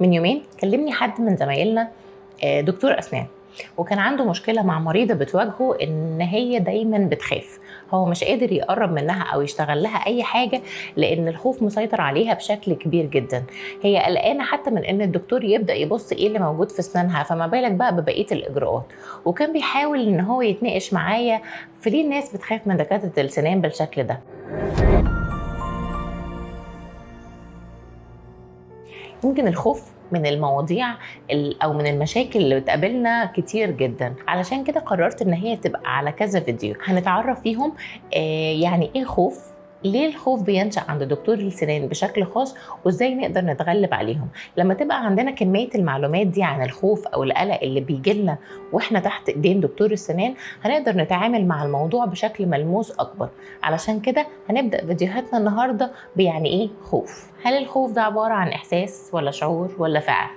من يومين كلمني حد من زمايلنا، دكتور أسنان، وكان عنده مشكلة مع مريضة بتواجهه إن هي دايما بتخاف. هو مش قادر يقرب منها أو يشتغل لها أي حاجة لأن الخوف مسيطر عليها بشكل كبير جدا. هي قلقانة حتى من إن الدكتور يبدأ يبص إيه اللي موجود في أسنانها، فما بالك بقى ببقية الإجراءات. وكان بيحاول إن هو يتناقش معايا في ليه الناس بتخاف من دكاترة السنان بالشكل ده. يمكن الخوف من المواضيع او من المشاكل اللي بتقابلنا كتير جدا، علشان كده قررت ان هي تبقى على كذا فيديو هنتعرف فيهم يعني ايه خوف، ليه الخوف بينشأ عند دكتور السنان بشكل خاص، وازاي نقدر نتغلب عليهم. لما تبقى عندنا كمية المعلومات دي عن الخوف او القلق اللي بيجيلنا واحنا تحت ايدين دكتور السنان، هنقدر نتعامل مع الموضوع بشكل ملموس اكبر. علشان كده هنبدأ فيديوهاتنا النهاردة بيعني ايه خوف. هل الخوف ده عبارة عن احساس ولا شعور ولا فعل؟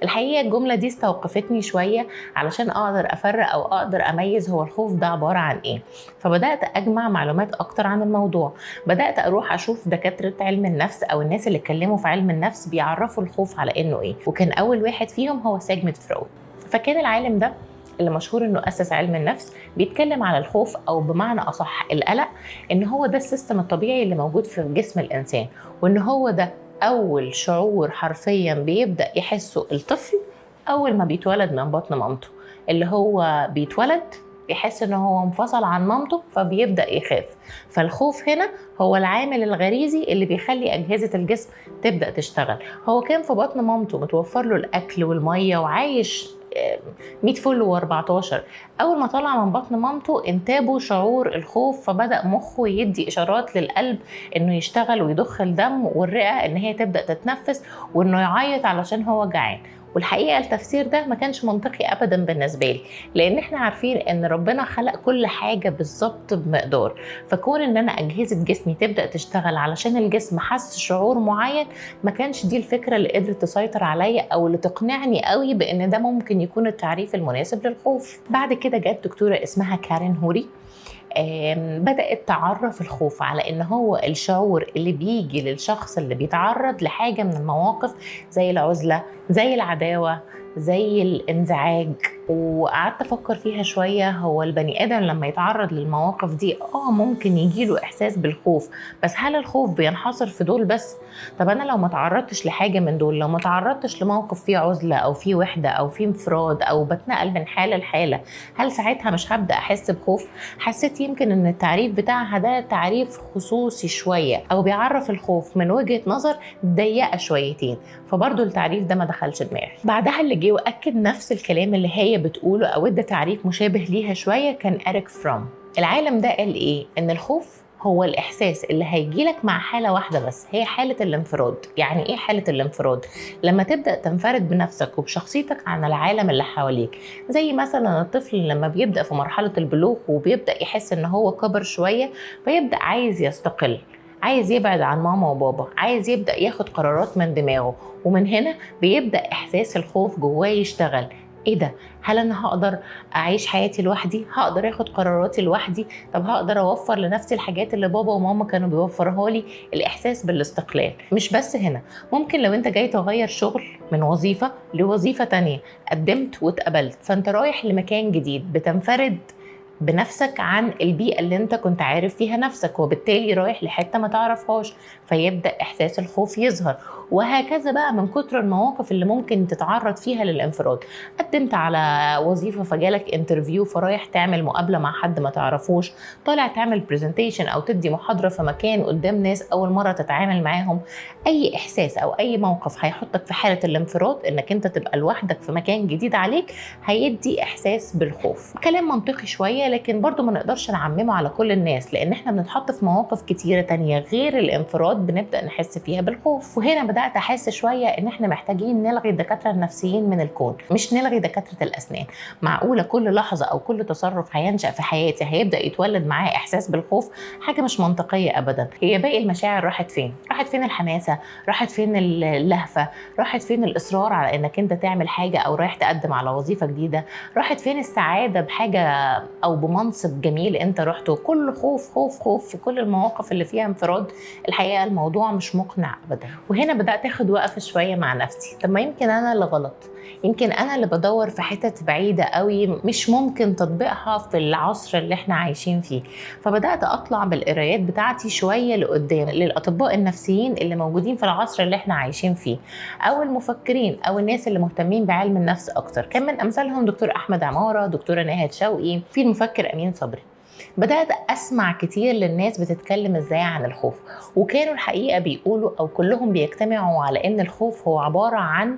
الحقيقة الجملة دي استوقفتني شوية علشان أقدر أفرق أو أقدر أميز هو الخوف ده عبارة عن إيه. فبدأت أجمع معلومات أكتر عن الموضوع، بدأت أروح أشوف دكاترة علم النفس أو الناس اللي اتكلموا في علم النفس بيعرفوا الخوف على إنه إيه، وكان أول واحد فيهم هو سيجموند فرويد. فكان العالم ده اللي مشهور انه اسس علم النفس بيتكلم على الخوف، او بمعنى اصح القلق، ان هو ده السيستم الطبيعي اللي موجود في جسم الانسان، وان هو ده اول شعور حرفيا بيبدا يحسه الطفل اول ما بيتولد من بطن مامته، اللي هو بيتولد بيحس ان هو انفصل عن مامته فبيبدا يخاف. فالخوف هنا هو العامل الغريزي اللي بيخلي اجهزه الجسم تبدا تشتغل. هو كان في بطن مامته متوفر له الاكل والميه وعايش 100 فل و14. اول ما طلع من بطن مامته انتابه شعور الخوف، فبدا مخه يدي اشارات للقلب انه يشتغل ويضخ الدم، والرئه ان هي تبدا تتنفس، وانه يعيط علشان هو جعان. والحقيقه التفسير ده ما كانش منطقي ابدا بالنسبه لي، لان احنا عارفين ان ربنا خلق كل حاجه بالظبط بمقدار. فكون ان انا اجهزه جسمي تبدا تشتغل علشان الجسم حس شعور معين، ما كانش دي الفكره اللي قدرت تسيطر عليا او اللي تقنعني قوي بان ده ممكن يكون التعريف المناسب للخوف. بعد كده جت دكتوره اسمها كارين هوري، بدأت تعرف الخوف على ان هو الشعور اللي بيجي للشخص اللي بيتعرض لحاجة من المواقف، زي العزلة، زي العداوة، زي الانزعاج. وقعدت افكر فيها شوية، هو البني ادم لما يتعرض للمواقف دي ممكن يجيله احساس بالخوف، بس هل الخوف بينحصر في دول بس؟ طب انا لو ما تعرضتش لحاجة من دول، لو ما تعرضتش لموقف فيه عزلة او فيه وحدة او فيه انفراد او بتنقل من حالة لحالة، هل ساعتها مش هبدأ احس بخوف؟ حسيت يمكن ان التعريف بتاعها ده تعريف خصوصي شوية، او بيعرف الخوف من وجهة نظر ضيقة شويتين، فبرضو التعريف ده ما دخلش دماغي. بعدها اللي جه واكد نفس الكلام اللي هي بتقوله او ادى تعريف مشابه ليها شوية كان إريك فروم. العالم ده قال ايه؟ ان الخوف هو الإحساس اللي هيجيلك مع حالة واحدة بس، هي حالة الانفراد. يعني إيه حالة الانفراد؟ لما تبدأ تنفرد بنفسك وبشخصيتك عن العالم اللي حواليك. زي مثلا الطفل لما بيبدأ في مرحلة البلوغ وبيبدأ يحس إن هو كبر شوية، فيبدأ عايز يستقل، عايز يبعد عن ماما وبابا، عايز يبدأ ياخد قرارات من دماغه. ومن هنا بيبدأ إحساس الخوف جواه يشتغل. ايه ده؟ هل انا هقدر اعيش حياتي لوحدي؟ هقدر اخد قراراتي لوحدي؟ طب هقدر اوفر لنفسي الحاجات اللي بابا وماما كانوا بيوفرها لي؟ الاحساس بالاستقلال. مش بس هنا، ممكن لو انت جاي تغير شغل من وظيفة لوظيفة تانية، قدمت واتقبلت، فانت رايح لمكان جديد، بتنفرد بنفسك عن البيئة اللي انت كنت عارف فيها نفسك، وبالتالي رايح لحتة ما تعرفهاش، فيبدأ احساس الخوف يظهر. وهكذا بقى من كتر المواقف اللي ممكن تتعرض فيها للانفراد. قدمت على وظيفة فجالك انترفيو، فرايح تعمل مقابلة مع حد ما تعرفوش، طالع تعمل برزنتيشن او تدي محاضرة في مكان قدام ناس اول مرة تتعامل معاهم. اي احساس او اي موقف هيحطك في حالة الانفراد، انك انت تبقى لوحدك في مكان جديد عليك، هيدي احساس بالخوف. كلام منطقي شوية، لكن برضو ما نقدرش نعممه على كل الناس، لان احنا بنتحط في مواقف كتيرة تانية غير الانفراد بنبدأ نحس فيها بالخوف. وهنا بدأت احس شوية ان احنا محتاجين نلغي الدكاترة النفسيين من الكون، مش نلغي دكاترة الاسنان. معقولة كل لحظة او كل تصرف هينشأ في حياتي هيبدأ يتولد معاه احساس بالخوف؟ حاجة مش منطقية ابدا. هي باقي المشاعر راحت فين؟ راحت فين الحماسة؟ راحت فين اللهفة؟ راحت فين الاصرار على انك انت تعمل حاجة او رايح تقدم على وظيفة جديدة؟ راحت فين السعادة بحاجة او او بمنصب جميل انت رحته، كل خوف خوف خوف في كل المواقف اللي فيها انفراد، الحقيقه الموضوع مش مقنع ابدا. وهنا بدات اخد وقفه شويه مع نفسي، طب ما يمكن انا اللي غلط، يمكن انا اللي بدور في حتت بعيده قوي مش ممكن تطبيقها في العصر اللي احنا عايشين فيه. فبدات اطلع بالقرايات بتاعتي شويه لقدام للاطباء النفسيين اللي موجودين في العصر اللي احنا عايشين فيه، او المفكرين او الناس اللي مهتمين بعلم النفس اكتر. كان من امثالهم دكتور احمد عماره، دكتوره ناهد شوقي، في المفكر امين صبري. بدأت أسمع كتير للناس بتتكلم إزاي عن الخوف، وكانوا الحقيقة بيقولوا أو كلهم بيجتمعوا على إن الخوف هو عبارة عن